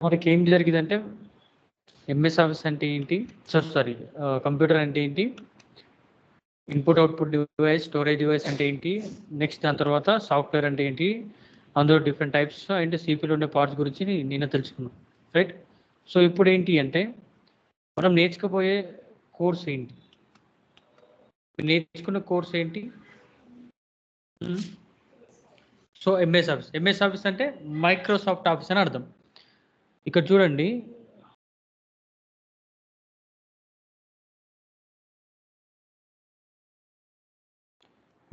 మనకి ఏం జరిగిందంటే ఎంఎస్ ఆఫీస్ అంటే ఏంటి, సారీ కంప్యూటర్ అంటే ఏంటి, input output device, storage device అంటే ఏంటి, నెక్స్ట్ దాని తర్వాత సాఫ్ట్వేర్ అంటే ఏంటి, అందులో డిఫరెంట్ టైప్స్ అండ్ సిపిలో ఉండే పార్ట్స్ గురించి నేను తెలుసుకున్నాను, రైట్. సో ఇప్పుడు ఏంటి అంటే మనం నేర్చుకోబోయే కోర్స్ ఏంటి, నేర్చుకున్న కోర్స్ ఏంటి. సో ఎంఎస్ ఆఫీస్ అంటే మైక్రోసాఫ్ట్ ఆఫీస్ అని అర్థం. ఇక్కడ చూడండి,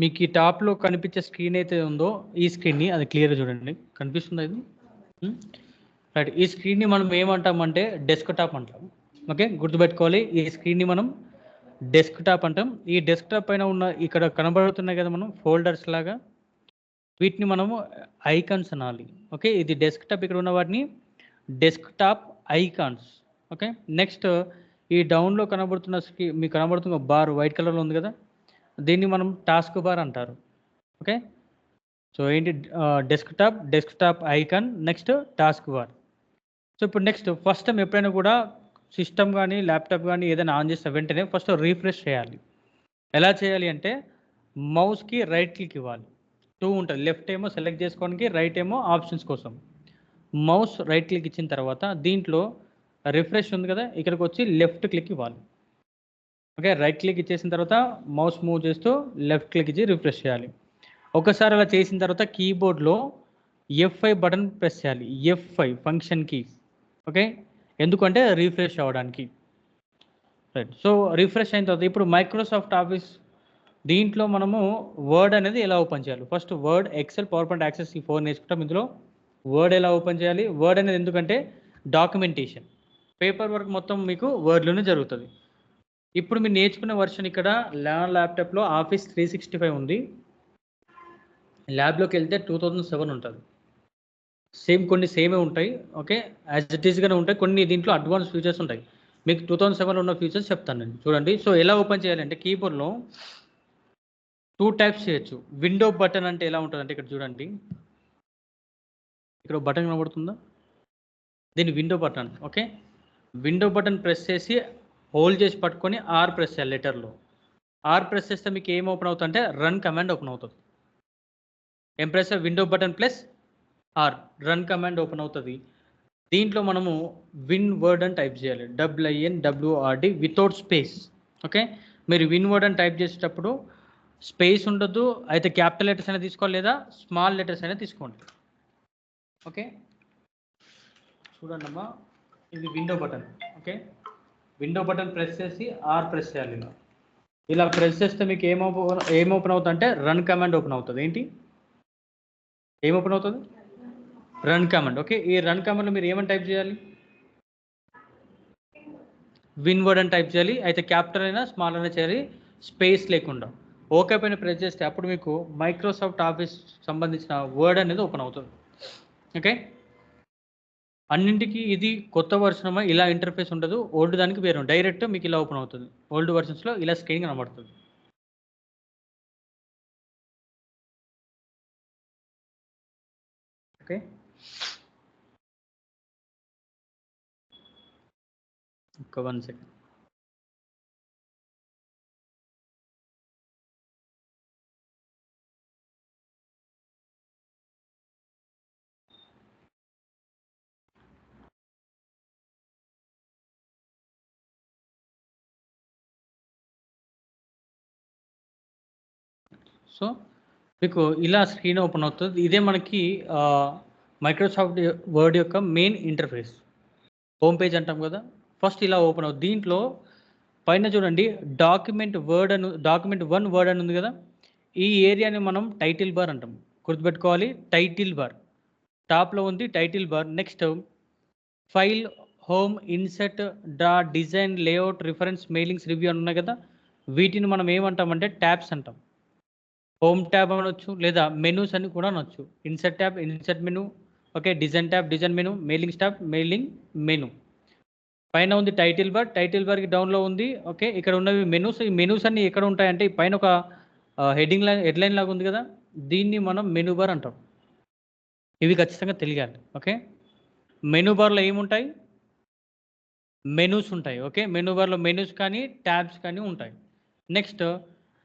మీకు ఈ టాప్లో కనిపించే స్క్రీన్ అయితే ఉందో ఈ స్క్రీన్ని అది క్లియర్గా చూడండి, కనిపిస్తుంది ఇది, రైట్. ఈ స్క్రీన్ని మనం ఏమంటామంటే డెస్క్ టాప్ అంటాం. ఓకే, గుర్తుపెట్టుకోవాలి, ఈ స్క్రీన్ని మనం డెస్క్ టాప్ అంటాం. ఈ డెస్క్ టాప్ పైన ఉన్న ఇక్కడ కనబడుతున్నాయి కదా మనం ఫోల్డర్స్ లాగా, వీటిని మనము ఐకాన్స్ అనాలి. ఓకే, ఇది డెస్క్ టాప్, ఇక్కడ ఉన్న వాటిని desk top icons. Okay, next ఈ డౌన్లో కనబడుతున్న మీకు కనబడుతున్న బార్ వైట్ కలర్లో ఉంది కదా, దీన్ని మనం టాస్క్ బార్ అంటారు. ఓకే, సో ఏంటి desk top icon, next task bar. So ఇప్పుడు నెక్స్ట్ ఫస్ట్ టైం ఎప్పుడైనా కూడా సిస్టమ్ కానీ ల్యాప్టాప్ కానీ ఏదైనా ఆన్ చేస్తే వెంటనే ఫస్ట్ రీఫ్రెష్ చేయాలి. ఎలా చేయాలి అంటే మౌస్కి రైట్ క్లిక్ ఇవ్వాలి. 2 ఉంటుంది, లెఫ్ట్ ఏమో సెలెక్ట్ చేసుకోవడానికి, రైట్ ఏమో ఆప్షన్స్ కోసం. మౌస్ రైట్ క్లిక్ ఇచ్చిన తర్వాత దీంట్లో రిఫ్రెష్ ఉంది కదా, ఇక్కడికి వచ్చి లెఫ్ట్ క్లిక్ ఇవ్వాలి. ఓకే, రైట్ క్లిక్ ఇచ్చేసిన తర్వాత మౌస్ మూవ్ చేస్తూ లెఫ్ట్ క్లిక్ ఇచ్చి రిఫ్రెష్ చేయాలి. ఒకసారి అలా చేసిన తర్వాత కీబోర్డ్లో F5 బటన్ ప్రెస్ చేయాలి. F5 function key. ఓకే, ఎందుకంటే రీఫ్రెష్ అవ్వడానికి, రైట్. సో రిఫ్రెష్ అయిన తర్వాత ఇప్పుడు మైక్రోసాఫ్ట్ ఆఫీస్ దీంట్లో మనము వర్డ్ అనేది ఎలా ఓపెన్ చేయాలి, first word, Excel, PowerPoint, access ఈ 4 నేర్చుకుంటాం. ఇందులో వర్డ్ ఎలా ఓపెన్ చేయాలి, వర్డ్ అనేది ఎందుకంటే డాక్యుమెంటేషన్, పేపర్ వర్క్ మొత్తం మీకు వర్డ్లోనే జరుగుతుంది. ఇప్పుడు మీరు నేర్చుకున్న వర్షన్ ఇక్కడ ల్యాప్టాప్లో ఆఫీస్ 365 ఉంది, ల్యాబ్లోకి వెళ్తే 2007 ఉంటుంది. కొన్ని సేమే ఉంటాయి. ఓకే, యాజ్ ఇట్ ఈస్గానే ఉంటాయి, కొన్ని దీంట్లో అడ్వాన్స్ ఫీచర్స్ ఉంటాయి. మీకు 2007 ఉన్న ఫీచర్స్ చెప్తాను నేను, చూడండి. సో ఎలా ఓపెన్ చేయాలంటే కీబోర్డ్లో 2 టైప్స్ చేయొచ్చు. విండో బటన్ అంటే ఎలా ఉంటుందంటే ఇక్కడ చూడండి, ఇక్కడ బటన్ కనబడుతుందా, దీన్ని window button. Okay, window button press చేసి హోల్డ్ చేసి పట్టుకొని ఆర్ ప్రెస్ చేయాలి. లెటర్లో ఆర్ ప్రెస్ చేస్తే మీకు ఏం ఓపెన్ అవుతుందంటే రన్ కమాండ్ ఓపెన్ అవుతుంది. ఏం press window button plus R, run command open అవుతుంది. దీంట్లో మనము విన్ వర్డ్ అని టైప్ చేయాలి, WINWRD వితౌట్ స్పేస్. ఓకే, మీరు విన్ వర్డ్ అని టైప్ చేసేటప్పుడు స్పేస్ ఉండొద్దు, అయితే క్యాపిటల్ లెటర్స్ అయినా తీసుకోవాలి లేదా స్మాల్ లెటర్స్ అయినా తీసుకోండి. ఓకే, చూడండి అమ్మా, ఇది window button. Okay, window button press చేసి ఆర్ ప్రెస్ చేయాలి. ఇలా ప్రెస్ చేస్తే మీకు ఏం ఓపెన్ అవుతుంది అంటే రన్ కమాండ్ ఓపెన్ అవుతుంది. ఏంటి ఏం ఓపెన్ అవుతుంది, రన్ కమాండ్. ఓకే, ఈ రన్ కమాండ్లో మీరు ఏమని టైప్ చేయాలి, విన్ వర్డ్ అని టైప్ చేయాలి, అయితే క్యాపిటల్ అయినా స్మాల్ అయినా చేయాలి, స్పేస్ లేకుండా. ఓకే పైన ప్రెస్ చేస్తే అప్పుడు మీకు మైక్రోసాఫ్ట్ ఆఫీస్ సంబంధించిన వర్డ్ అనేది ఓపెన్ అవుతుంది. ఓకే, అన్నింటికి ఇది కొత్త వర్షన్, ఇలా ఇంటర్ఫేస్ ఉండదు. ఓల్డ్ దానికి వేరు, డైరెక్ట్ మీకు ఇలా ఓపెన్ అవుతుంది. ఓల్డ్ వర్షన్స్లో ఇలా స్క్రీన్ కనబడుతుంది. ఓకే, ఒక 1 సెకండ్. సో మీకు ఇలా స్క్రీన్ ఓపెన్ అవుతుంది. ఇదే మనకి మైక్రోసాఫ్ట్ వర్డ్ యొక్క మెయిన్ ఇంటర్ఫేస్, హోమ్ పేజ్ అంటాం కదా. ఫస్ట్ ఇలా ఓపెన్ అవుతుంది. దీంట్లో పైన చూడండి డాక్యుమెంట్ 1 వర్డ్ అని ఉంది కదా, ఈ ఏరియాని మనం టైటిల్ బార్ అంటాం. గుర్తుపెట్టుకోవాలి, టైటిల్ బార్ టాప్లో ఉంది, title bar. Next file, home, INCET, design, layout, reference, mailings, review అని ఉన్నాయి కదా, వీటిని మనం ఏమంటామంటే ట్యాబ్స్ అంటాం. హోమ్ ట్యాబ్ అనొచ్చు లేదా మెనూస్ అని కూడా అనొచ్చు. INCET tab, INCET menu. Okay, design tab, design menu, mailing tab, mailing menu. పైన ఉంది టైటిల్ బార్, టైటిల్ బార్కి డౌన్లో ఉంది. ఓకే, ఇక్కడ ఉన్నవి మెనూస్. ఈ మెనూస్ అన్ని ఎక్కడ ఉంటాయంటే పైన ఒక హెడ్లైన్ లాగా ఉంది కదా, దీన్ని మనం మెనూ బార్ అంటాం. ఇవి ఖచ్చితంగా తెలియాలి. ఓకే, మెనూ బార్లో ఏముంటాయి? మెనూస్ ఉంటాయి. ఓకే. మెనూ బార్లో మెనూస్ కానీ, ట్యాబ్స్ కానీ ఉంటాయి. నెక్స్ట్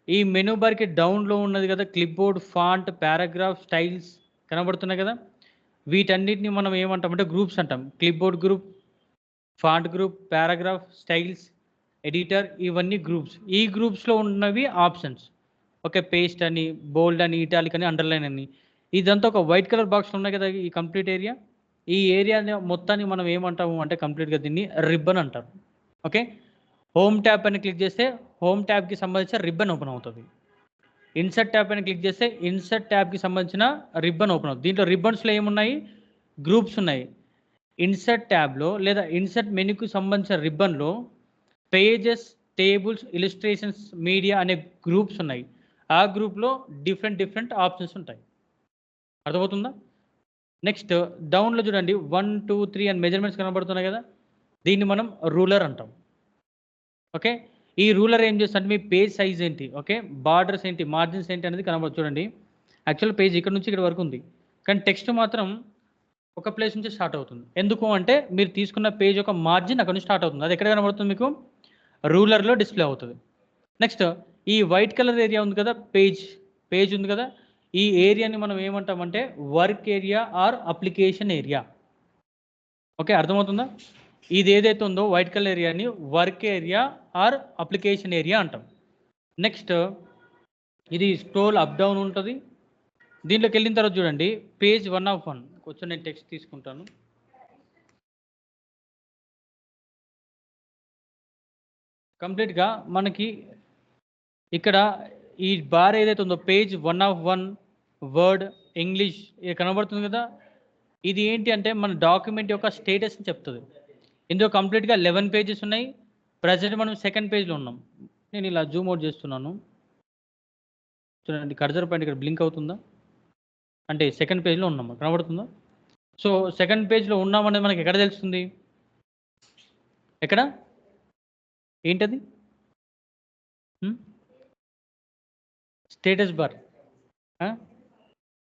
ఈ మెనూ బార్‌కి డౌన్‌లో ఉన్నది కదా! క్లిప్‌బోర్డ్, ఫాంట్, పారాగ్రాఫ్, స్టైల్స్ కనబడుతున్నాయి కదా! వీటన్నిటిని మనం ఏమంటామంటే గ్రూప్స్ అంటాం. Clipboard group, font group, paragraph, styles, editor ఇవన్నీ గ్రూప్స్. ఈ గ్రూప్స్‌లో ఉన్నవి ఆప్షన్స్. ఓకే. పేస్ట్ అని, బోల్డ్ అని, ఇటాలిక్ అని, అండర్‌లైన్ అని. ఇదంతా ఒక వైట్ కలర్ బాక్స్‌లో ఉన్నాయి కదా! ఈ కంప్లీట్ ఏరియా. ఈ ఏరియాని మొత్తాన్ని మనం ఏమంటాము అంటే కంప్లీట్‌గా దీన్ని రిబ్బన్ అంటారు. ఓకే. హోమ్ ట్యాబ్ పైన క్లిక్ చేస్తే హోమ్ ట్యాబ్‌కి సంబంధించిన రిబ్బన్ ఓపెన్ అవుతది. ఇన్సర్ట్ ట్యాబ్ పైన క్లిక్ చేస్తే ఇన్సర్ట్ ట్యాబ్‌కి సంబంధించిన రిబ్బన్ ఓపెన్ అవుతుంది. దీంట్లో రిబ్బన్స్‌లో ఏమున్నాయి? గ్రూప్స్ ఉన్నాయి. ఇన్సర్ట్ ట్యాబ్‌లో లేదా ఇన్సర్ట్ మెనూకి సంబంధించిన రిబ్బన్‌లో పేజెస్, టేబుల్స్, ఇల్లస్ట్రేషన్స్, మీడియా అనే గ్రూప్స్ ఉన్నాయి. ఆ గ్రూప్‌లో డిఫరెంట్ ఆప్షన్స్ ఉంటాయి. అర్థమవుతుందా? నెక్స్ట్ డౌన్‌లో చూడండి 1, 2, 3 అని మెజర్‌మెంట్స్ కనబడుతున్నాయి కదా! దీన్ని మనం రూలర్ అంటాం. ఓకే. ఈ రూలర్ ఏం చేస్తుందంటే మీ పేజ్ సైజ్ ఏంటి? ఓకే. బార్డర్స్ ఏంటి? మార్జిన్స్ ఏంటి అనేది కనబడదు చూడండి. యాక్చువల్ పేజ్ ఇక్కడ నుంచి ఇక్కడ వరకు ఉంది. కానీ టెక్స్ట్ మాత్రం ఒక ప్లేస్ నుంచి స్టార్ట్ అవుతుంది. ఎందుకు అంటే మీరు తీసుకున్న పేజ్ యొక్క మార్జిన్ అక్కడి నుంచి స్టార్ట్ అవుతుంది. అది ఎక్కడ కనబడుతుంది మీకు? రూలర్‌లో డిస్‌ప్లే అవుతది. నెక్స్ట్ ఈ వైట్ కలర్ ఏరియా ఉంది కదా! పేజ్ ఉంది కదా! ఈ ఏరియాని మనం ఏమంటామంటే work area or application area. Okay. అర్థమవుతుందా? ఇది ఏదైతే ఉందో వైట్ కలర్ ఏరియాని work area or application area అంటాం. నెక్స్ట్ ఇది స్క్రోల్ అప్ డౌన్ ఉంటది. దీంట్లోకెళ్ళిన తర్వాత చూడండి పేజ్ 1 ఆఫ్ 1 కొంచెం నేను టెక్స్ట్ తీసుకుంటాను. కంప్లీట్‌గా మనకి ఇక్కడ ఈ బార్ ఏదైతే ఉందో పేజ్ 1 ఆఫ్ 1 వర్డ్, ఇంగ్లీష్ ఇది కనబడుతుంది కదా! ఇది ఏంటి అంటే మన డాక్యుమెంట్ యొక్క స్టేటస్‌ని చెప్తది. ఇందులో కంప్లీట్‌గా 11 పేజెస్ ఉన్నాయి. ప్రెజెంట్ మనం సెకండ్ పేజ్‌లో ఉన్నాం. నేను ఇలా జూమ్ ఔట్ చేస్తున్నాను. చూడండి కర్సర్ పాయింట్ ఇక్కడ బ్లింక్ అవుతుందా? అంటే సెకండ్ పేజ్‌లో ఉన్నాం. కనబడుతుందా? సో, సెకండ్ పేజ్‌లో ఉన్నామనేది మనకి ఎక్కడ తెలుస్తుంది? ఎక్కడ? ఏంటది? హ్మ్. Status bar. ఆ!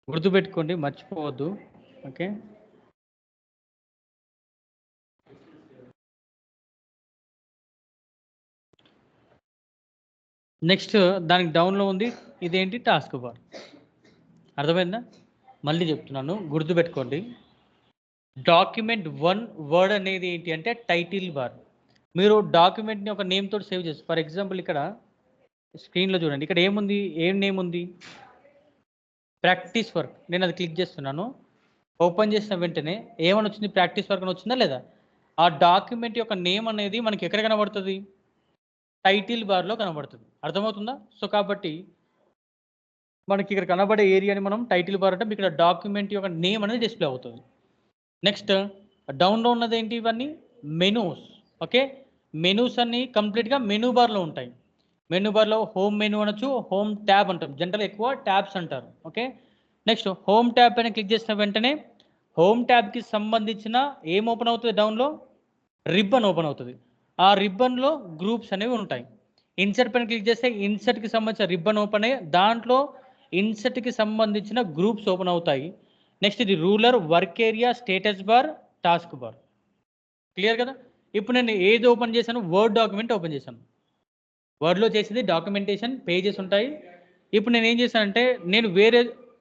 గుర్తుపెట్టుకోండి మర్చిపోవద్దు. ఓకే. నెక్స్ట్ దానికి డౌన్‌లో ఉంది. ఇదేంటి టాస్క్ బార్. అర్థమైందా? మళ్ళీ చెప్తున్నాను గుర్తుపెట్టుకోండి. డాక్యుమెంట్ 1 వర్డ్ అనేది ఏంటి అంటే టైటిల్ బార్. మీరు డాక్యుమెంట్‌ని ఒక నేమ్ తోటి సేవ్ చేస్తారు. ఫర్ ఎగ్జాంపుల్ ఇక్కడ స్క్రీన్‌లో చూడండి. ఇక్కడ ఏముంది? ఏం నేమ్ ఉంది? Practice work. నేను అది క్లిక్ చేస్తున్నాను. ఓపెన్ చేసిన వెంటనే ఏమని వచ్చింది? ప్రాక్టీస్ వర్క్ అని వచ్చిందా లేదా? ఆ డాక్యుమెంట్ యొక్క నేమ్ అనేది మనకి ఎక్కడ కనబడుతది? టైటిల్ బార్‌లో కనబడుతది. అర్థమవుతుందా? సో, కాబట్టి మనకి ఇక్కడ కనబడే ఏరియాని మనం టైటిల్ బార్ అంటాం. ఇక్కడ డాక్యుమెంట్ యొక్క నేమ్ అనేది డిస్‌ప్లే అవుతది. నెక్స్ట్ డౌన్‌లో ఉన్నదేంటి ఇవన్నీ? మెనూస్. ఓకే. మెనూస్ అన్నీ కంప్లీట్‌గా మెనూ బార్‌లో ఉంటాయి. మెనూ బార్‌లో హోమ్ మెనూ అనొచ్చు, హోమ్ ట్యాబ్ అంటాం. జనరల్‌గా ఎక్కువ ట్యాబ్స్ అంటారు. ఓకే. నెక్స్ట్ హోమ్ ట్యాబ్ పైన క్లిక్ చేసిన వెంటనే హోమ్ ట్యాబ్‌కి సంబంధించిన ఏం ఓపెన్ అవుతది డౌన్‌లో? రిబ్బన్ ఓపెన్ అవుతది. ఆ రిబ్బన్‌లో గ్రూప్స్ అనేవి ఉంటాయి. ఇన్సర్ట్ పైన క్లిక్ చేస్తే ఇన్సర్ట్‌కి సంబంధించిన రిబ్బన్ ఓపెన్ అయ్యి దాంట్లో ఇన్సర్ట్‌కి సంబంధించిన గ్రూప్స్ ఓపెన్ అవుతాయి. నెక్స్ట్ ఇది ruler, work area, status bar, task bar. Clear కదా! ఇప్పుడు నేను ఏది ఓపెన్ చేశాను? వర్డ్ డాక్యుమెంట్ ఓపెన్ చేశాను. వర్డ్‌లో చేసేది డాక్యుమెంటేషన్ పేజెస్ ఉంటాయి. ఇప్పుడు నేనేం చేశానంటే నేను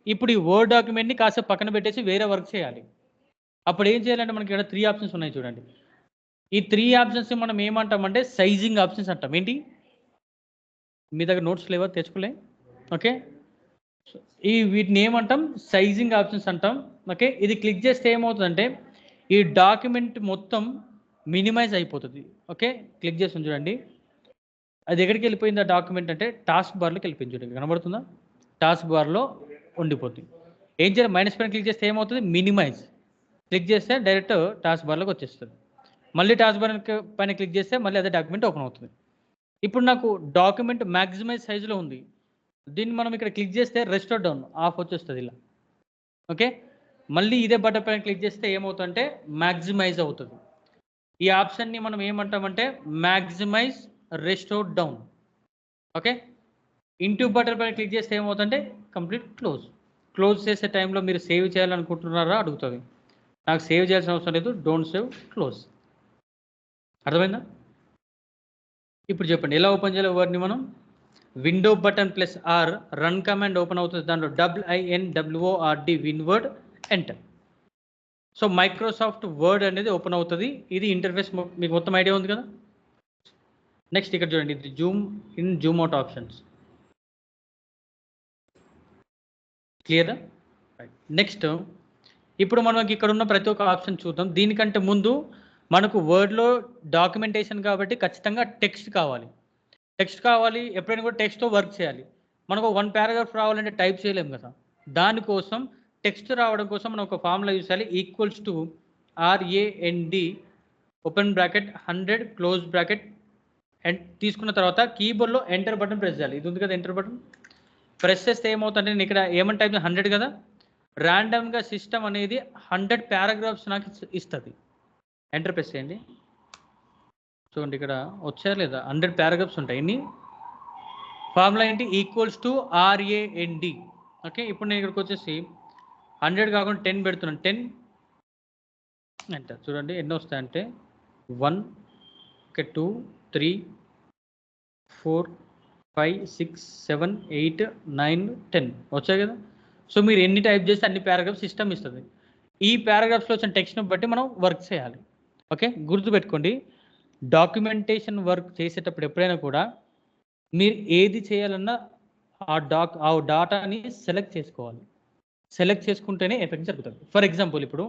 ఇప్పుడు ఈ వర్డ్ డాక్యుమెంట్‌ని కాసేపు పక్కన పెట్టేసి వేరే వర్క్ చేయాలి. అప్పుడు ఏం చేయాలంటే మనకి ఇక్కడ 3 ఆప్షన్స్ ఉన్నాయి చూడండి. ఈ 3 ఆప్షన్స్‌ని మనం ఏమంటామంటే సైజింగ్ ఆప్షన్స్ అంటాం. ఏంటి? మీ దగ్గర నోట్స్ లేవా? తెచ్చుకోలే? ఓకే. వీటిని ఏమంటాం? సైజింగ్ ఆప్షన్స్ అంటాం. ఓకే. ఇది క్లిక్ చేస్తే ఏమవుతదంటే ఈ డాక్యుమెంట్ మొత్తం మినిమైజ్ అయిపోతది. ఓకే. క్లిక్ చేసాను చూడండి. అది ఎక్కడికెళ్ళిపోయింది ఆ డాక్యుమెంట్ అంటే టాస్క్ బార్‌లోకెళ్ళిపోయింది చూడండి. కనబడుతుందా? టాస్క్ బార్‌లో ఉండిపోద్ది. ఏం చేయాలి? మైనస్ పైన క్లిక్ చేస్తే ఏమవుతది? మినిమైజ్. క్లిక్ చేస్తే డైరెక్ట్ టాస్క్ బార్‌లోకి వచ్చేస్తది. మళ్ళీ టాస్క్ బార్ పైన క్లిక్ చేస్తే మళ్ళీ అదే డాక్యుమెంట్ ఓపెన్ అవుతది. ఇప్పుడు నాకు డాక్యుమెంట్ మాక్సిమైజ్ సైజ్‌లో ఉంది. దీన్ని మనం ఇక్కడ క్లిక్ చేస్తే రెస్టోర్ డౌన్ ఆఫ్ వచ్చేస్తది ఇలా. ఓకే. మళ్ళీ ఇదే బటన్ పైన క్లిక్ చేస్తే ఏమవుతదంటే మాక్సిమైజ్ అవుతది. ఈ ఆప్షన్‌ని మనం ఏమంటామంటే maximise restore down. Okay. Into button పైన క్లిక్ చేస్తే ఏమవుతుందంటే కంప్లీట్ క్లోజ్. క్లోజ్ చేసే టైంలో మీరు సేవ్ చేయాలనుకుంటున్నారా అడుగుతది. నాకు సేవ్ చేయాల్సిన అవసరం లేదు. Don't save, close. అర్థమైందా? ఇప్పుడు చెప్పండి ఎలా ఓపెన్ చేయాలి వర్డ్ని మనం. Window button plus R, run command open అవుతుంది. దాంట్లో WINWORD WinWord, enter. So Microsoft Word అనేది ఓపెన్ అవుతుంది. ఇది ఇంటర్ఫేస్ మీకు మొత్తం ఐడియా ఉంది కదా. నెక్స్ట్ ఇక్కడ చూడండి, ఇది zoom in, zoom out options. క్లియరా? నెక్స్ట్ ఇప్పుడు మనకి ఇక్కడ ఉన్న ప్రతి ఒక్క ఆప్షన్ చూద్దాం. దీనికంటే ముందు మనకు వర్డ్లో డాక్యుమెంటేషన్ కాబట్టి ఖచ్చితంగా టెక్స్ట్ కావాలి. ఎప్పుడైనా కూడా టెక్స్ట్తో వర్క్ చేయాలి. మనకు 1 పారాగ్రాఫ్ రావాలంటే టైప్ చేయలేము కదా. దానికోసం టెక్స్ట్ రావడం కోసం మనం ఒక ఫార్ములా యూస్ చేయాలి. Equals to RAND open bracket 100 close bracket and తీసుకున్న తర్వాత కీబోర్డ్లో ఎంటర్ బటన్ ప్రెస్ చేయాలి. ఇది ఉంది కదా ఎంటర్ బటన్. ప్రెస్ చేస్తే ఏమవుతుందంటే నేను ఇక్కడ ఏమని టైప్ 100 కదా, ర్యాండమ్గా సిస్టమ్ అనేది 100 పారాగ్రాఫ్స్ నాకు ఇస్తుంది. ఎంటర్ ప్రెస్ చేయండి. చూడండి ఇక్కడ వచ్చారు లేదా 100 పారాగ్రాఫ్స్ ఉంటాయి. ఇన్ని ఫార్ములా ఏంటి, ఈక్వల్స్ టు RAND. ఓకే, ఇప్పుడు నేను ఇక్కడికి వచ్చేసి 100 కాకుండా 10 పెడుతున్నాను. 10 ఎంటర్. చూడండి ఎన్ని వస్తాయంటే 1, 2, 3, 4, 5, 6, 7, 8, 9, 10 వచ్చాయి కదా. సో మీరు ఎన్ని టైప్ చేస్తే అన్ని పారాగ్రాఫ్స్ సిస్టమ్ ఇస్తుంది. ఈ పారాగ్రాఫ్స్లో వచ్చిన టెక్స్ట్ని బట్టి మనం వర్క్ చేయాలి. ఓకే, గుర్తుపెట్టుకోండి, డాక్యుమెంటేషన్ వర్క్ చేసేటప్పుడు ఎప్పుడైనా కూడా మీరు ఏది చేయాలన్నా ఆ డాటాని సెలెక్ట్ చేసుకోవాలి. సెలెక్ట్ చేసుకుంటేనే ఎఫెక్ట్ జరుగుతుంది. ఫర్ ఎగ్జాంపుల్ ఇప్పుడు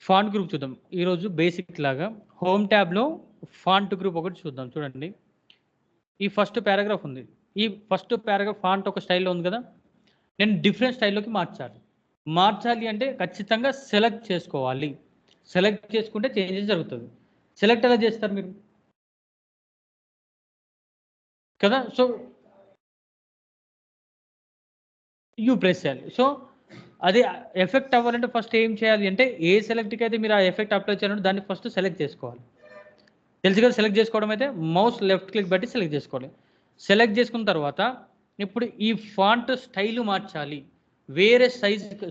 ఫాంట్ గ్రూప్ చూద్దాం. ఈరోజు బేసిక్ లాగా హోమ్ ట్యాబ్లో ఫాంట్ గ్రూప్ ఒకటి చూద్దాం. చూడండి, ఈ ఫస్ట్ పారాగ్రాఫ్ ఉంది. ఈ ఫస్ట్ పారాగ్రాఫ్ ఫాంట్ ఒక స్టైల్లో ఉంది కదా. నేను డిఫరెంట్ స్టైల్లోకి మార్చాలి అంటే ఖచ్చితంగా సెలెక్ట్ చేసుకోవాలి. సెలెక్ట్ చేసుకుంటే చేంజెస్ జరుగుతుంది. సెలెక్ట్ ఎలా చేస్తారు మీరు కదా. సో యూ ప్రెస్ చేయాలి. సో అది ఎఫెక్ట్ అవ్వాలంటే ఫస్ట్ ఏం చేయాలి అంటే ఏ సెలెక్ట్కి అయితే మీరు ఆ ఎఫెక్ట్ అప్లై చేయాలంటే దాన్ని ఫస్ట్ సెలెక్ట్ చేసుకోవాలి. తెలుసు కదా, సెలెక్ట్ చేసుకోవడం అయితే మౌస్ లెఫ్ట్ క్లిక్ బట్టి సెలెక్ట్ చేసుకోవాలి. సెలెక్ట్ చేసుకున్న తర్వాత ఇప్పుడు ఈ ఫాంట్ స్టైల్ మార్చాలి. వేరే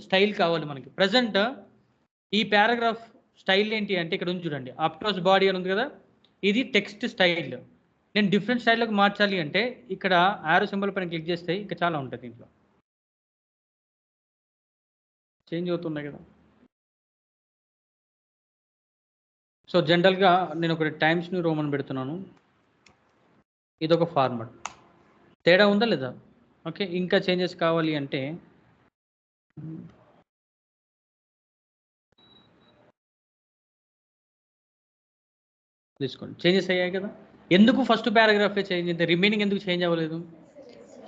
స్టైల్ కావాలి మనకి. ప్రజెంట్ ఈ పారాగ్రాఫ్ స్టైల్ ఏంటి అంటే ఇక్కడ ఉంది చూడండి, అప్టోస్ బాడీ అని ఉంది కదా, ఇది టెక్స్ట్ స్టైల్. నేను డిఫరెంట్ స్టైల్లోకి మార్చాలి అంటే ఇక్కడ యారో సింబల్ పైన క్లిక్ చేస్తే ఇంకా చాలా ఉంటుంది. దీంట్లో చేంజ్ అవుతున్నాయి కదా. సో జనరల్గా నేను ఒకటి టైమ్స్ న్యూ రోమన్ పెడుతున్నాను. ఇదొక ఫార్మాట్. తేడా ఉందా లేదా? ఓకే, ఇంకా చేంజెస్ కావాలి అంటే తీసుకోండి. చేంజెస్ అయ్యాయి కదా. ఎందుకు ఫస్ట్ పారాగ్రాఫే చేంజ్ అయితే రిమైనింగ్ ఎందుకు చేంజ్ అవ్వలేదు?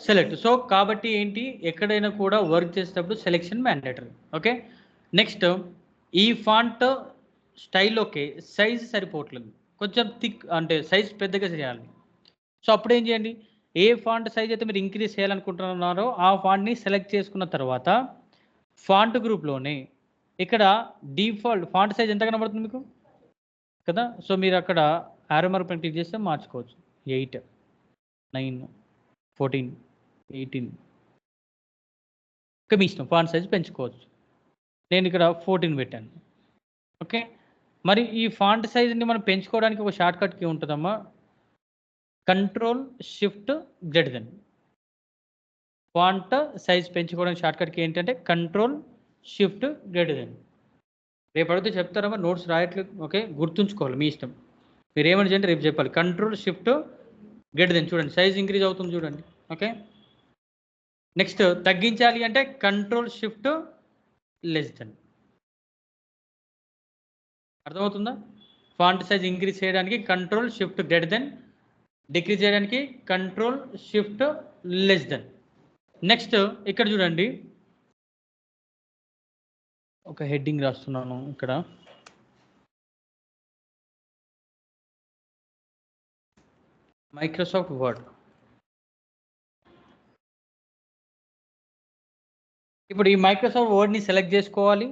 సెలెక్ట్. సో కాబట్టి ఏంటి, ఎక్కడైనా కూడా వర్క్ చేసేటప్పుడు సెలెక్షన్ మ్యాండేటరీ. ఓకే, నెక్స్ట్ ఈ ఫాంట్ స్టైల్ ఓకే, సైజ్ సరిపోవట్లేదు, కొంచెం థిక్ అంటే సైజ్ పెద్దగా చేయాలి. సో అప్పుడు ఏం చేయండి, ఏ ఫాంట్ సైజ్ అయితే మీరు ఇంక్రీజ్ చేయాలనుకుంటున్నారో ఆ ఫాంట్ని సెలెక్ట్ చేసుకున్న తర్వాత ఫాంట్ గ్రూప్లోనే ఇక్కడ డిఫాల్ట్ ఫాంట్ సైజ్ ఎంత కనబడుతుంది మీకు కదా. సో మీరు అక్కడ యారో మార్క్ పైన క్లిక్ చేస్తే మార్చుకోవచ్చు. 8, 9, 14, 18 ఇంకా మీ ఇష్టం, ఫాంట్ సైజ్ పెంచుకోవచ్చు. నేను ఇక్కడ 14 పెట్టాను. ఓకే, మరి ఈ ఫాంట్ సైజ్ని మనం పెంచుకోవడానికి ఒక షార్ట్ కట్ కీ ఉంటుందమ్మా, control shift greater then. Font size పెంచుకోవడానికి షార్ట్ కట్ కీ ఏంటంటే కంట్రోల్ షిఫ్ట్ గ్రేటర్ దెన్. రేపు అడిగితే చెప్తారమ్మా, నోట్స్ రాయట్లేదు. ఓకే, గుర్తుంచుకోవాలి, మీ ఇష్టం, మీరు ఏమని చేయండి రేపు చెప్పాలి. Control shift greater than. చూడండి సైజ్ ఇంక్రీజ్ అవుతుంది చూడండి. ఓకే, నెక్స్ట్ తగ్గించాలి అంటే కంట్రోల్ షిఫ్ట్ లెస్ దెన్. అర్థమవుతుందా? ఫాంట్ సైజ్ ఇంక్రీజ్ చేయడానికి control shift greater than, decrease చేయడానికి control shift less than. Next ఇక్కడ చూడండి, ఒక హెడ్డింగ్ రాస్తున్నాను ఇక్కడ. Microsoft Word. ఇప్పుడు ఈ మైక్రోసాఫ్ట్ వర్డ్ని సెలెక్ట్ చేసుకోవాలి.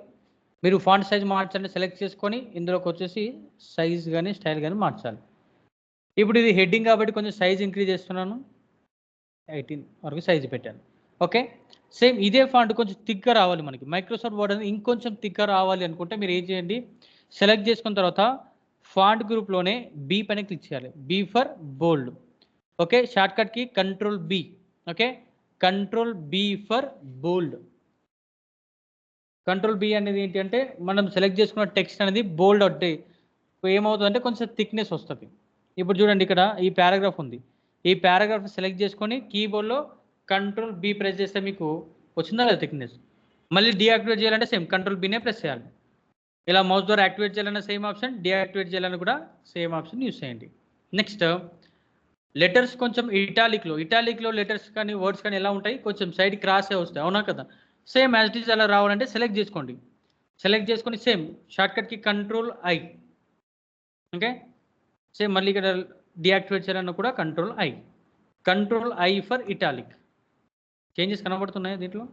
మీరు ఫాంట్ సైజ్ మార్చాలంటే సెలెక్ట్ చేసుకొని ఇందులోకి వచ్చేసి సైజ్ కానీ స్టైల్ కానీ మార్చాలి. ఇప్పుడు ఇది హెడ్డింగ్ కాబట్టి కొంచెం సైజ్ ఇంక్రీజ్ చేస్తున్నాను, 18 వరకు సైజ్ పెట్టాను. ఓకే, సేమ్ ఇదే ఫాంట్ కొంచెం థిక్గా రావాలి మనకి. మైక్రోసాఫ్ట్ వర్డ్ అనేది ఇంకొంచెం థిక్గా రావాలి అనుకుంటే మీరు ఏం చేయండి, సెలెక్ట్ చేసుకున్న తర్వాత ఫాంట్ గ్రూప్లోనే బీ పైన క్లిక్ చేయాలి. B for bold. ఓకే, షార్ట్కట్కి control B. Okay, control B for bold. Control B అనేది ఏంటి అంటే మనం సెలెక్ట్ చేసుకున్న టెక్స్ట్ అనేది బోల్డ్ అంటే ఏమవుతుందంటే కొంచెం థిక్నెస్ వస్తుంది. ఇప్పుడు చూడండి, ఇక్కడ ఈ పారాగ్రాఫ్ ఉంది. ఈ పారాగ్రాఫ్ సెలెక్ట్ చేసుకొని కీబోర్డ్లో కంట్రోల్ బి ప్రెస్ చేస్తే మీకు వచ్చిందా లేదా థిక్నెస్. మళ్ళీ డీయాక్టివేట్ చేయాలంటే సేమ్ కంట్రోల్ బినే ప్రెస్ చేయాలి. ఇలా మౌస్ ద్వారా యాక్టివేట్ చేయాలన్నా సేమ్ ఆప్షన్, డీయాక్టివేట్ చేయాలన్నా కూడా సేమ్ ఆప్షన్ యూస్ చేయండి. నెక్స్ట్ లెటర్స్ కొంచెం ఇటాలిక్లో లెటర్స్ కానీ వర్డ్స్ కానీ ఎలా ఉంటాయి, కొంచెం సైడ్ క్రాసే వస్తాయి, అవునా కదా. సేమ్ యాజ్ ఇట్ ఈజ్ అలా రావాలంటే సెలెక్ట్ చేసుకోండి. సెలెక్ట్ చేసుకొని సేమ్ షార్ట్కట్కి కంట్రోల్ ఐ. ఓకే, సేమ్ మళ్ళీ ఇక్కడ డీయాక్టివేట్ చేయాలన్నా కూడా control I for italic. Changes కనబడుతున్నాయి దీంట్లో.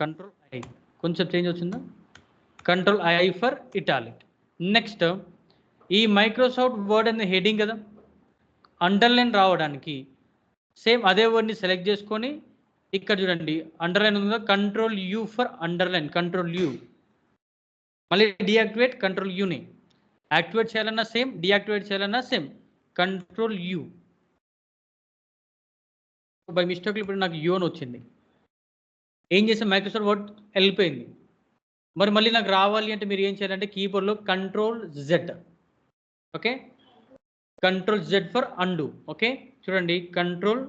కంట్రోల్ ఐ కొంచెం చేంజ్ వచ్చిందా, control I for italic. Next ఈ మైక్రోసాఫ్ట్ వర్డ్ అనే హెడింగ్ కదా, అండర్లైన్ రావడానికి సేమ్ అదే వర్డ్ని సెలెక్ట్ చేసుకొని ఇక్కడ చూడండి అండర్లైన్ ఉందా, control U for underline. Control U. మళ్ళీ డీయాక్టివేట్ కంట్రోల్ యూని. యాక్టివేట్ చేయాలన్నా సేమ్, డీయాక్టివేట్ చేయాలన్నా same control U. By mistake ఇప్పుడు నాకు యూ అని వచ్చింది. ఏం చేస్తే మైక్రోసాఫ్ట్ వర్డ్ వెళ్ళిపోయింది. మరి మళ్ళీ నాకు రావాలి అంటే మీరు ఏం చేయాలంటే కీబోర్డ్లో control Z. Okay, control Z for undo. Okay, చూడండి కంట్రోల్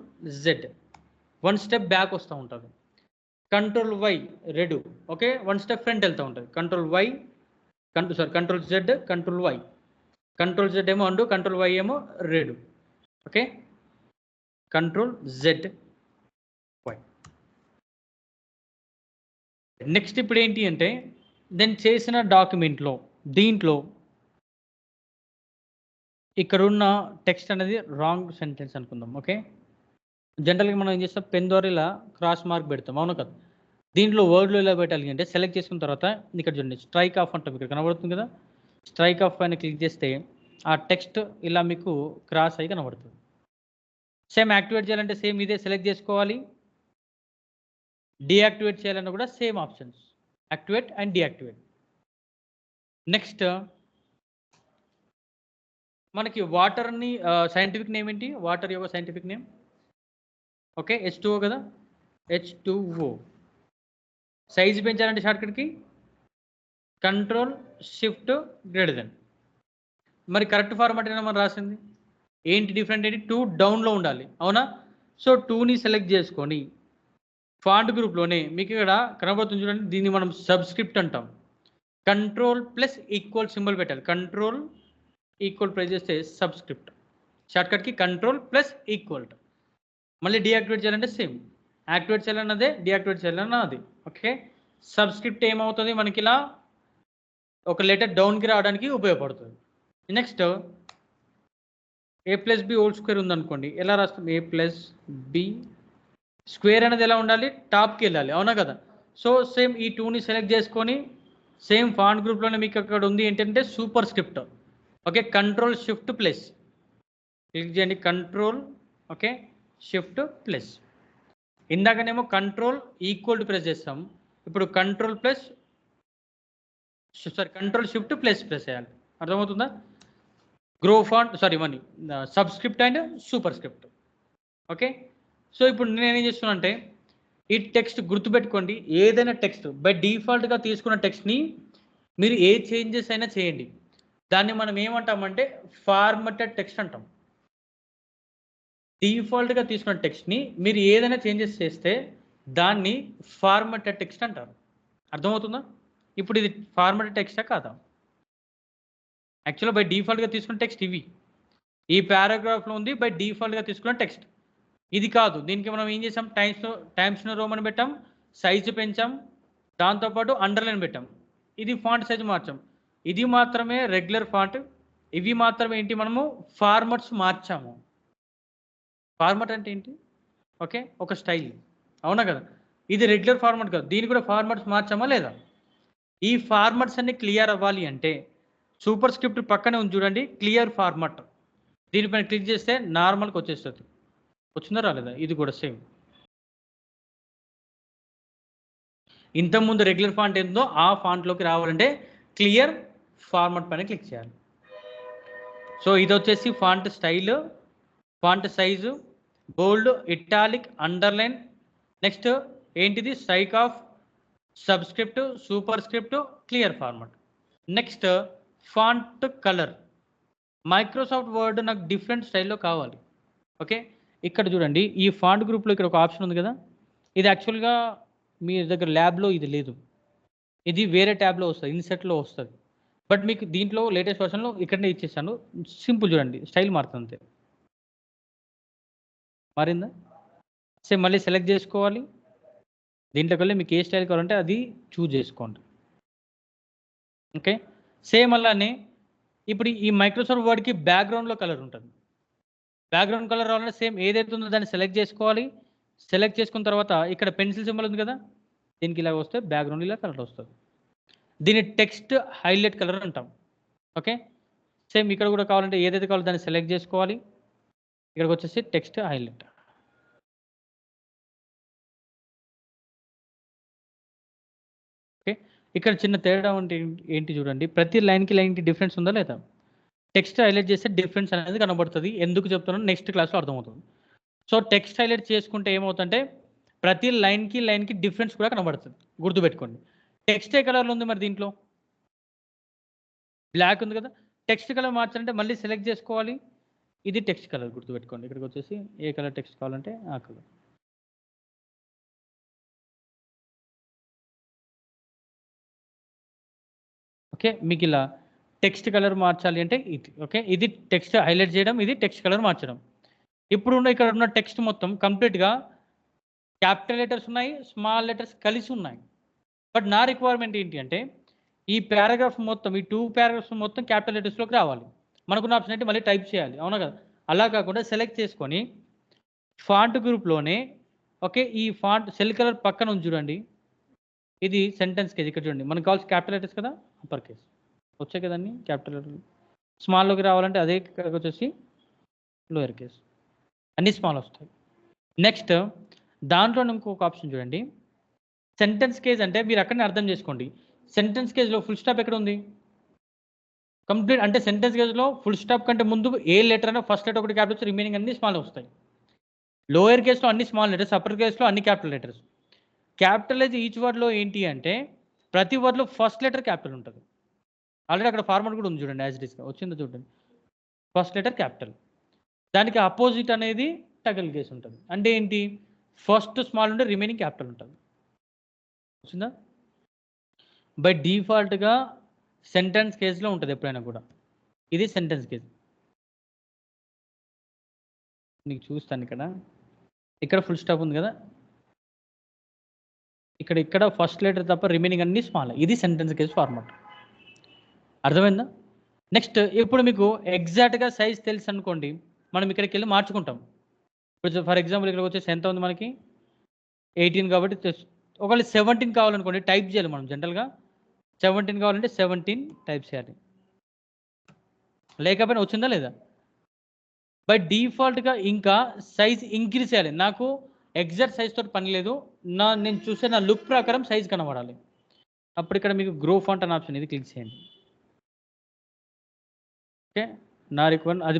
జెడ్ 1 స్టెప్ బ్యాక్ వస్తూ ఉంటుంది. Control Y redo. Okay, 1 step front వెళ్తూ ఉంటుంది. Control Y control Z control Y. Control Z ఏమో అండు, కంట్రోల్ వై ఏమో redo. Okay, control Z Y. Next ఇప్పుడు ఏంటి అంటే నేను చేసిన డాక్యుమెంట్లో దీంట్లో ఇక్కడున్న టెక్స్ట్ అనేది రాంగ్ సెంటెన్స్ అనుకుందాం. ఓకే, జనరల్గా మనం ఏం చేస్తాం, పెన్ ద్వారా ఇలా క్రాస్ మార్క్ పెడతాం, అవును కదా. దీంట్లో వర్డ్లో ఎలా పెట్టాలి అంటే సెలెక్ట్ చేసుకున్న తర్వాత ఇక్కడ చూడండి స్ట్రైక్ ఆఫ్ అంటాం, ఇక్కడ కనబడుతుంది కదా. స్ట్రైక్ ఆఫ్ పైన క్లిక్ చేస్తే ఆ టెక్స్ట్ ఇలా మీకు క్రాస్ అయ్యి కనబడుతుంది. సేమ్ యాక్టివేట్ చేయాలంటే సేమ్ ఇదే సెలెక్ట్ చేసుకోవాలి. డీయాక్టివేట్ చేయాలన్నా కూడా same options, activate and deactivate. Next మనకి వాటర్ని సైంటిఫిక్ నేమ్ ఏంటి, వాటర్ యొక్క సైంటిఫిక్ నేమ్ ఓకే H2O కదా, H2O. సైజ్ పెంచాలంటే షార్ట్కట్కి కంట్రోల్ షిఫ్ట్ గ్రేటర్ దెన్. మరి కరెక్ట్ ఫార్మాట్ అయినా మనం రాసింది ఏంటి, డిఫరెంట్ ఏంటి, 2 డౌన్లో ఉండాలి, అవునా. సో 2ని సెలెక్ట్ చేసుకొని ఫాంట్ గ్రూప్లోనే మీకు ఇక్కడ కనబడుతుంది చూడండి, దీన్ని మనం సబ్స్క్రిప్ట్ అంటాం. కంట్రోల్ ప్లస్ ఈక్వల్ సింబల్ పెట్టాలి. కంట్రోల్ ఈక్వల్ ప్రెస్ చేస్తే సబ్స్క్రిప్ట్. షార్ట్కట్కి కంట్రోల్ ప్లస్ ఈక్వల్. మళ్ళీ డీయాక్టివేట్ చేయాలంటే సేమ్, యాక్టివేట్ చేయాలన్నదే, డీయాక్టివేట్ చేయాలన్నా అది. ఓకే, సబ్స్క్రిప్ట్ ఏమవుతుంది మనకి ఇలా ఒక లెటర్ డౌన్కి రావడానికి ఉపయోగపడుతుంది. నెక్స్ట్ A+B హోల్ స్క్వేర్ ఉందనుకోండి, ఎలా రాస్తుంది, A+B స్క్వేర్ అనేది ఎలా ఉండాలి, టాప్కి వెళ్ళాలి, అవునా కదా. సో సేమ్ ఈ 2ని సెలెక్ట్ చేసుకొని సేమ్ ఫాంట్ గ్రూప్లోనే మీకు అక్కడ ఉంది ఏంటంటే superscript. Okay, control shift plus click చేయండి, కంట్రోల్ ఓకే షిఫ్ట్ ప్లస్. ఇందాకనేమో కంట్రోల్ ఈక్వల్ టు ప్రెస్ చేస్తాం, ఇప్పుడు కంట్రోల్ షిఫ్ట్ ప్లస్ చేయాలి. అర్థమవుతుందా. Grow font money subscript and superscript. Okay, so ఇప్పుడు నేనేం చేస్తున్నా అంటే ఈ టెక్స్ట్ గుర్తుపెట్టుకోండి, ఏదైనా టెక్స్ట్ బై డిఫాల్ట్గా తీసుకున్న టెక్స్ట్ని మీరు ఏ చేంజెస్ అయినా చేయండి, దాన్ని మనం ఏమంటామంటే ఫార్మటెడ్ టెక్స్ట్ అంటాం. డిఫాల్ట్గా తీసుకున్న టెక్స్ట్ని మీరు ఏదైనా చేంజెస్ చేస్తే దాన్ని ఫార్మటెడ్ టెక్స్ట్ అంటారు. అర్థమవుతుందా. ఇప్పుడు ఇది ఫార్మటెడ్ టెక్స్టా కాదా. యాక్చువల్గా బై డిఫాల్ట్గా తీసుకున్న టెక్స్ట్ ఇవి, ఈ పారాగ్రాఫ్లో ఉంది బై డిఫాల్ట్గా తీసుకున్న టెక్స్ట్. ఇది కాదు, దీనికి మనం ఏం చేసాం, టైమ్స్ న్యూ రోమన్ పెట్టాం, సైజు పెంచాం, దాంతోపాటు అండర్లైన్ పెట్టాం, ఇది ఫాంట్ సైజు మార్చాం. ఇది మాత్రమే రెగ్యులర్ ఫాంట్, ఇవి మాత్రమే ఏంటి మనము ఫార్మట్స్ మార్చాము. ఫార్మట్ అంటే ఏంటి, ఓకే ఒక స్టైల్, అవునా కదా. ఇది రెగ్యులర్ ఫార్మట్ కాదు, దీన్ని కూడా ఫార్మట్స్ మార్చామా లేదా. ఈ ఫార్మట్స్ అన్ని క్లియర్ అవ్వాలి అంటే సూపర్ స్క్రిప్ట్ పక్కనే ఉంది చూడండి, క్లియర్ ఫార్మట్, దీనిపైన క్లిక్ చేస్తే నార్మల్కి వచ్చేస్తుంది. వచ్చిందా రాలేదా, ఇది కూడా సేమ్. ఇంతకుముందు రెగ్యులర్ ఫాంట్ ఏందో ఆ ఫాంట్లోకి రావాలంటే క్లియర్ ఫార్మాట్ పైన క్లిక్ చేయాలి. సో ఇది వచ్చేసి ఫాంట్ స్టైల్, ఫాంట్ సైజు, బోల్డ్, ఇటాలిక్, అండర్లైన్, నెక్స్ట్ ఏంటిది strike off, subscript, super script, clear format. Next font colour. Microsoft word నాకు డిఫరెంట్ స్టైల్లో కావాలి. ఓకే, ఇక్కడ చూడండి ఈ ఫాంట్ గ్రూప్లో ఇక్కడ ఒక ఆప్షన్ ఉంది కదా, ఇది యాక్చువల్గా మీ దగ్గర ల్యాబ్లో ఇది లేదు, ఇది వేరే ట్యాబ్లో వస్తుంది, ఇన్సెట్లో వస్తుంది. బట్ మీకు దీంట్లో లేటెస్ట్ వర్షన్లో ఇక్కడనే ఇచ్చేసాను. సింపుల్ చూడండి, స్టైల్ మారుతుంది అంతే. మారిందా? సేమ్ మళ్ళీ సెలెక్ట్ చేసుకోవాలి. దీంట్లోకి వెళ్ళి మీకు ఏ స్టైల్ కావాలంటే అది చూజ్ చేసుకోండి. ఓకే, సేమ్ అలానే ఇప్పుడు ఈ మైక్రోసాఫ్ట్ వర్డ్కి బ్యాక్గ్రౌండ్లో కలర్ ఉంటుంది. బ్యాక్గ్రౌండ్ కలర్ రావాలంటే సేమ్ ఏదైతే ఉందో దాన్ని సెలెక్ట్ చేసుకోవాలి. సెలెక్ట్ చేసుకున్న తర్వాత ఇక్కడ పెన్సిల్ సింబల్ ఉంది కదా, దీనికి ఇలా వస్తే బ్యాక్గ్రౌండ్ ఇలా కలర్ వస్తుంది. దీన్ని టెక్స్ట్ హైలైట్ కలర్ అంటాం. ఓకే, సేమ్ ఇక్కడ కూడా కావాలంటే ఏదైతే కావాలో దాన్ని సెలెక్ట్ చేసుకోవాలి. ఇక్కడికి వచ్చేసి టెక్స్ట్ హైలైట్. ఓకే, ఇక్కడ చిన్న తేడా ఉంటే ఏంటి చూడండి, ప్రతి లైన్కి డిఫరెన్స్ ఉందా లేదా? టెక్స్ట్ హైలైట్ చేస్తే డిఫరెన్స్ అనేది కనబడుతుంది. ఎందుకు చెప్తున్నాను నెక్స్ట్ క్లాస్లో అర్థమవుతుంది. సో టెక్స్ట్ హైలైట్ చేసుకుంటే ఏమవుతుందంటే ప్రతి లైన్కి డిఫరెన్స్ కూడా కనబడుతుంది. గుర్తుపెట్టుకోండి. టెక్స్ట్ ఏ కలర్లో ఉంది మరి దీంట్లో? బ్లాక్ ఉంది కదా. టెక్స్ట్ కలర్ మార్చాలంటే మళ్ళీ సెలెక్ట్ చేసుకోవాలి. ఇది టెక్స్ట్ కలర్ గుర్తుపెట్టుకోండి. ఇక్కడికి వచ్చేసి ఏ కలర్ టెక్స్ట్ కావాలంటే ఆ కలర్. ఓకే, మీకు ఇలా టెక్స్ట్ కలర్ మార్చాలి అంటే ఇది. ఓకే, ఇది టెక్స్ట్ హైలైట్ చేయడం, ఇది టెక్స్ట్ కలర్ మార్చడం. ఇప్పుడు ఇక్కడ ఉన్న టెక్స్ట్ మొత్తం కంప్లీట్గా క్యాపిటల్ లెటర్స్ ఉన్నాయి, స్మాల్ లెటర్స్ కలిసి ఉన్నాయి. బట్ నా రిక్వైర్మెంట్ ఏంటి అంటే ఈ పారాగ్రాఫ్ మొత్తం, ఈ 2 పారాగ్రాఫ్స్ మొత్తం క్యాపిటల్ లెటర్స్లోకి రావాలి. మనకున్న ఆప్షన్ అంటే మళ్ళీ టైప్ చేయాలి, అవునా కదా? అలా కాకుండా సెలెక్ట్ చేసుకొని ఫాంట్ గ్రూప్లోనే ఓకే ఈ ఫాంట్ సెల్ కలర్ పక్కన ఉంది చూడండి, ఇది సెంటెన్స్ కేజ్. ఇక్కడ చూడండి మనకు కావాల్సిన క్యాపిటల్ లెటర్స్ కదా, అప్పర్ కేస్ వచ్చాయి కదండి. క్యాపిటల్ లెటర్ స్మాల్లోకి రావాలంటే అదే వచ్చేసి లోయర్ కేస్, అన్ని స్మాల్ వస్తాయి. నెక్స్ట్ దాంట్లో ఇంకొక ఆప్షన్ చూడండి, సెంటెన్స్ కేజ్. అంటే మీరు అక్కడనే అర్థం చేసుకోండి, సెంటెన్స్ కేజ్లో ఫుల్ స్టాప్ ఎక్కడ ఉంది? కంప్లీట్ అంటే సెంటెన్స్ కేజ్లో ఫుల్ స్టాప్ కంటే ముందు ఏ లెటర్ అయినా ఫస్ట్ లెటర్ ఒకటి క్యాపిటల్, రిమైనింగ్ అన్ని స్మాల్ వస్తాయి. లోయర్ కేస్లో అన్ని స్మాల్ లెటర్స్, అప్పర్ కేస్లో అన్ని క్యాపిటల్ లెటర్స్. క్యాపిటలైజ్ ఈచ్ వర్డ్లో ఏంటి అంటే ప్రతి వర్డ్లో ఫస్ట్ లెటర్ క్యాపిటల్ ఉంటుంది. ఆల్రెడీ అక్కడ ఫార్మాట్ కూడా ఉంది చూడండి, యాజ్ ఇట్ ఈస్గా వచ్చిందో చూడండి. ఫస్ట్ లెటర్ క్యాపిటల్, దానికి అపోజిట్ అనేది టగల్ కేస్ ఉంటుంది. అంటే ఏంటి? ఫస్ట్ స్మాల్ ఉంటే రిమైనింగ్ క్యాపిటల్ ఉంటుంది. వచ్చిందా? బై డిఫాల్ట్గా సెంటెన్స్ కేజ్లో ఉంటుంది ఎప్పుడైనా కూడా. ఇది సెంటెన్స్ కేజ్. నీకు చూస్తాను ఇక్కడ ఫుల్ స్టాప్ ఉంది కదా, ఇక్కడ ఫస్ట్ లెటర్ తప్ప రిమైనింగ్ అన్ని స్మాల్. ఇది సెంటెన్స్ కేజ్ ఫార్మాట్. అర్థమైందా? నెక్స్ట్ ఇప్పుడు మీకు ఎగ్జాక్ట్గా సైజ్ తెలుసు అనుకోండి, మనం ఇక్కడికి వెళ్ళి మార్చుకుంటాం. ఇప్పుడు ఫర్ ఎగ్జాంపుల్ ఇక్కడికి వచ్చేసి ఎంత ఉంది మనకి? 18 కాబట్టి ఒకవేళ 17 కావాలనుకోండి టైప్ చేయాలి మనం. జనరల్గా 17 కావాలంటే 17 టైప్ చేయాలి. లేకపోయినా వచ్చిందా లేదా? బై డిఫాల్ట్గా ఇంకా సైజ్ ఇంక్రీజ్ చేయాలి. నాకు ఎగ్జాక్ట్ సైజ్ తోటి పని లేదు, నేను చూసే నా లుక్ ప్రకారం సైజ్ కనబడాలి. అప్పుడు ఇక్కడ మీకు గ్రో ఫాంట్ అనే ఆప్షన్, ఇది క్లిక్ చేయండి. ఓకే, నా రిక్వైర్మెంట్ అది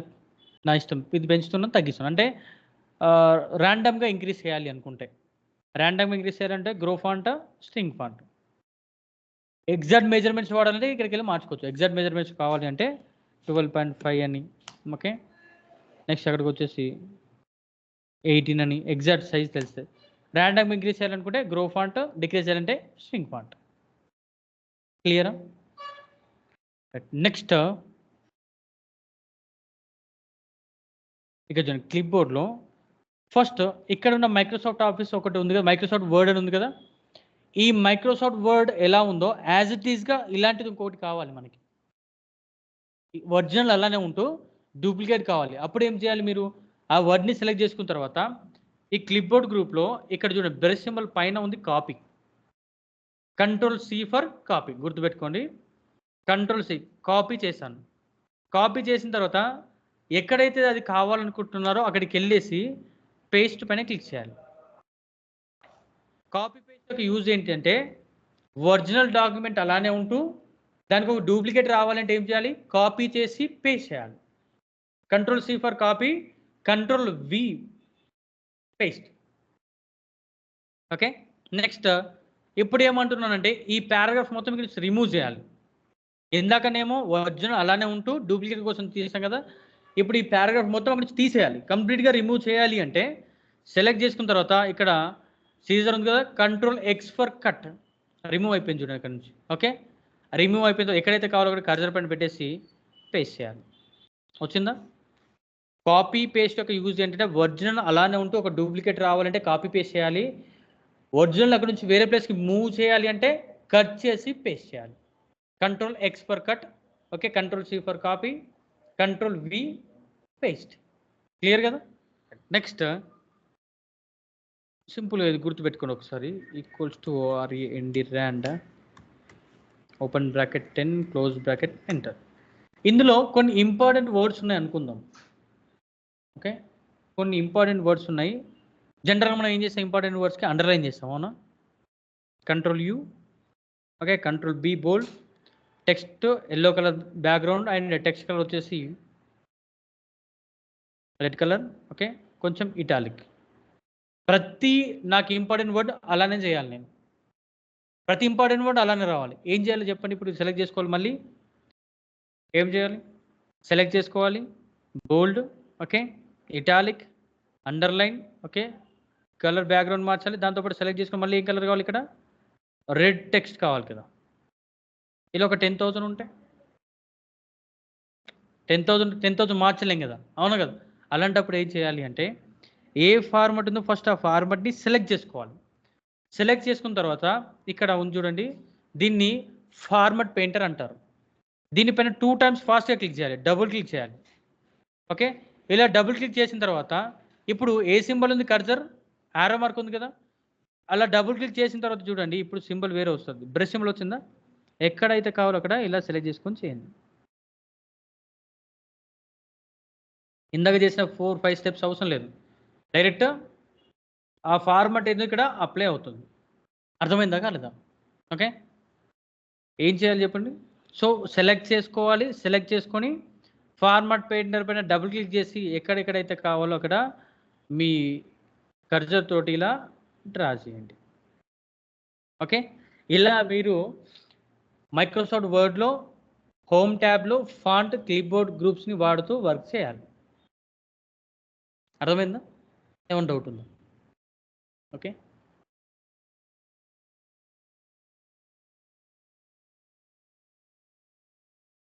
నా ఇష్టం. ఇది పెంచుతున్నాను, తగ్గిస్తున్నాను. అంటే ర్యాండమ్గా ఇంక్రీజ్ చేయాలి అనుకుంటే, ర్యాండమ్గా ఇంక్రీజ్ చేయాలంటే grow font, string font. Exact measurements వాడాలంటే ఇక్కడికి వెళ్ళి మార్చుకోవచ్చు. ఎగ్జాక్ట్ మెజర్మెంట్స్ కావాలి అంటే 12.5 అని. ఓకే, నెక్స్ట్ అక్కడికి వచ్చేసి 18 అని ఎగ్జాక్ట్ సైజ్ తెలిస్తే. ర్యాండమ్ ఇంక్రీజ్ చేయాలనుకుంటే గ్రో ఫాంట్, డిక్రీజ్ చేయాలంటే స్ట్రింగ్ ఫాంట్. క్లియరా? నెక్స్ట్ ఇక చూడండి క్లిప్ బోర్డ్లో ఫస్ట్ ఇక్కడ ఉన్న మైక్రోసాఫ్ట్ ఆఫీస్ ఒకటి ఉంది కదా, మైక్రోసాఫ్ట్ వర్డ్ అని ఉంది కదా. ఈ మైక్రోసాఫ్ట్ వర్డ్ ఎలా ఉందో యాజ్ ఇట్ ఈస్గా ఇలాంటిది ఇంకొకటి కావాలి మనకి. ఒరిజినల్ అలానే ఉంటూ డూప్లికేట్ కావాలి. అప్పుడు ఏం చేయాలి? మీరు ఆ వర్డ్ని సెలెక్ట్ చేసుకున్న తర్వాత ఈ క్లిప్ బోర్డ్ గ్రూప్లో ఇక్కడ చూడండి బ్రష్ సింబల్ పైన ఉంది కాపీ. Ctrl+C for copy. గుర్తుపెట్టుకోండి, Ctrl+C కాపీ చేశాను. కాపీ చేసిన తర్వాత ఎక్కడైతే అది కావాలనుకుంటున్నారో అక్కడికి వెళ్ళేసి పేస్ట్ పైన క్లిక్ చేయాలి. కాపీ పేస్ట్ యొక్క యూజ్ ఏంటంటే ఒరిజినల్ డాక్యుమెంట్ అలానే ఉంటూ దానికి ఒక డూప్లికేట్ రావాలంటే ఏం చేయాలి? కాపీ చేసి పేస్ట్ చేయాలి. Control C for copy, control V paste. Okay. Next ఇప్పుడు ఏమంటున్నానంటే ఈ పారాగ్రాఫ్ మొత్తం ఇక్కడ రిమూవ్ చేయాలి. ఇందాకనేమో ఒరిజినల్ అలానే ఉంటూ డూప్లికేట్ కోసం తీసాం కదా. ఇప్పుడు ఈ పారాగ్రాఫ్ మొత్తం అక్కడి నుంచి తీసేయాలి. కంప్లీట్‌గా రిమూవ్ చేయాలి అంటే సెలెక్ట్ చేసుకున్న తర్వాత ఇక్కడ సీజర్ ఉంది కదా, control X for cut. Remove అయిపోయింది చూడండి అక్కడి నుంచి. ఓకే. రిమూవ్ అయిపోయిందో ఎక్కడైతే కావాలో అక్కడ కర్సర్ పైన పెట్టేసి పేస్ట్ చేయాలి. వచ్చిందా? కాపీ పేస్ట్ యొక్క యూజ్ ఏంటంటే ఒరిజినల్ అలానే ఉంటూ ఒక డూప్లికేట్ రావాలంటే కాపీ పేస్ట్ చేయాలి. ఒరిజినల్ అక్కడి నుంచి వేరే ప్లేస్‌కి మూవ్ చేయాలి అంటే కట్ చేసి పేస్ట్ చేయాలి. Control X for cut. Okay. Control C for copy, control V paste. Clear కదా? నెక్స్ట్ సింపుల్‌గా ఇది గుర్తుపెట్టుకోండి ఒకసారి. ఈక్వల్స్ టు ఓఆర్ఈఎన్డి rand open bracket 10 close bracket enter. ఇందులో కొన్ని ఇంపార్టెంట్ వర్డ్స్ ఉన్నాయి అనుకుందాం. ఓకే. కొన్ని ఇంపార్టెంట్ వర్డ్స్ ఉన్నాయి. జనరల్‌గా మనం ఏం చేస్తాం, ఇంపార్టెంట్ వర్డ్స్‌కి అండర్‌లైన్ చేస్తాం. అవునా? Control you. Okay. Control be bold. Text yellow colour background and text colour వచ్చేసి రెడ్ కలర్. ఓకే. కొంచెం ఇటాలిక్. ప్రతి నాకు ఇంపార్టెంట్ వర్డ్ అలానే చేయాలి నేను. ప్రతి ఇంపార్టెంట్ వర్డ్ అలానే రావాలి. ఏం చేయాలో చెప్పండి? ఇప్పుడు సెలెక్ట్ చేసుకోవాలి. మళ్ళీ ఏం చేయాలి? సెలెక్ట్ చేసుకోవాలి. Bold. Okay. Italic, underline. Okay. Colour background మార్చాలి. దాంతోపాటు సెలెక్ట్ చేసుకొని మళ్ళీ ఏం కలర్ కావాలి ఇక్కడ? రెడ్ టెక్స్ట్ కావాలి కదా. ఇలా ఒక 10,000 ఉంటే 10,000 మార్చలేం కదా. అవునా కదా? అలాంటప్పుడు ఏం చేయాలి అంటే ఏ ఫార్మాట్ ఉందో ఫస్ట్ ఆ ఫార్మాట్‌ని సెలెక్ట్ చేసుకోవాలి. సెలెక్ట్ చేసుకున్న తర్వాత ఇక్కడ ఉంది చూడండి. దీన్ని ఫార్మాట్ పెయింటర్ అంటారు. దీనిపైన 2 టైమ్స్ ఫాస్ట్‌గా క్లిక్ చేయాలి. డబుల్ క్లిక్ చేయాలి. ఓకే. ఇలా డబుల్ క్లిక్ చేసిన తర్వాత ఇప్పుడు ఏ సింబల్ ఉంది, కర్సర్ యారో మార్క్ ఉంది కదా. అలా డబుల్ క్లిక్ చేసిన తర్వాత చూడండి ఇప్పుడు సింబల్ వేరే వస్తుంది. బ్రష్ సింబల్ వచ్చిందా? ఎక్కడైతే కావాలో అక్కడ ఇలా సెలెక్ట్ చేసుకొని చేయండి. ఇందాక చేసిన 4, 5 స్టెప్స్ అవసరం లేదు. డైరెక్ట్ ఆ ఫార్మాట్ ఏదో ఇక్కడ అప్లై అవుతుంది. అర్థమైందా కాలేదా? ఓకే. ఏం చేయాలి చెప్పండి? సో సెలెక్ట్ చేసుకోవాలి. సెలెక్ట్ చేసుకొని ఫార్మాట్ పెయింటర్ పైన డబుల్ క్లిక్ చేసి ఎక్కడెక్కడైతే కావాలో అక్కడ మీ కర్సర్ తోటి ఇలా డ్రా చేయండి. ఓకే. ఇలా మీరు మైక్రోసాఫ్ట్ వర్డ్‌లో హోమ్ ట్యాబ్‌లో ఫాంట్ క్లిప్‌బోర్డ్ గ్రూప్స్‌ని వాడుతూ వర్క్ చేయాలి. అర్థమైందా? ఏమైనా డౌట్ ఉందా? ఓకే.